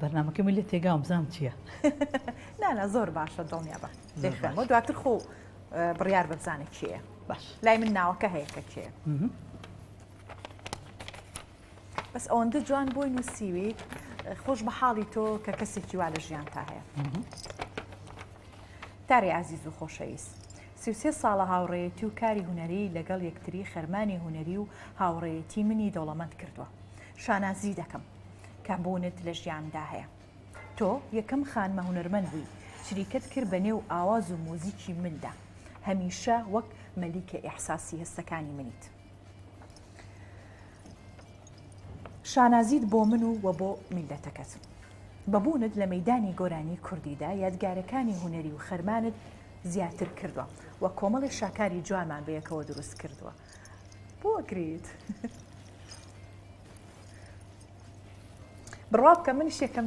بەرنامەکە من لێ تێگام بزانم چییە؟ نا زۆر باشە دڵنیابە دەخوێنەوە دواتر خۆ بڕیار بەبزانێت کێیە باش لای من ناوەکە هەیە کە کێ بەس ئەوەندە جوان بۆی نووسیویت خۆش بە حاڵی تۆ کە کەسێکی وا لە ژیان تا هەیە. تاری عزیز و خۆشەویست 33 ساڵە هاوڕێیەتی و کاری هوەری لەگەڵ یەکتری خەرمانی هوەری و هاوڕێیەتی منی دەوڵەمەند کردووە. شانازی دەکەم کەمبوونت لە ژیاندا هەیە. تۆ یەکەم خانمە هونەرمەند بووی شریکت کرد بە نێو ئاواز و مۆزیکی مندا هەمیشە وەک مەلیکە ئیحساسی هەستەکانی منیت. شانازیت بۆ من و بۆ میلەتەکەت بەبوونت لە مەیدانی گۆرانی کوردیدا یادگارەکانی هوەری و خەرمانت زیاتر کردووە و کۆمەڵی شاکاری جوانمان بەیەکەوە دروست کردووە. بۆ گریت بڕوا بکە منیش یەکەم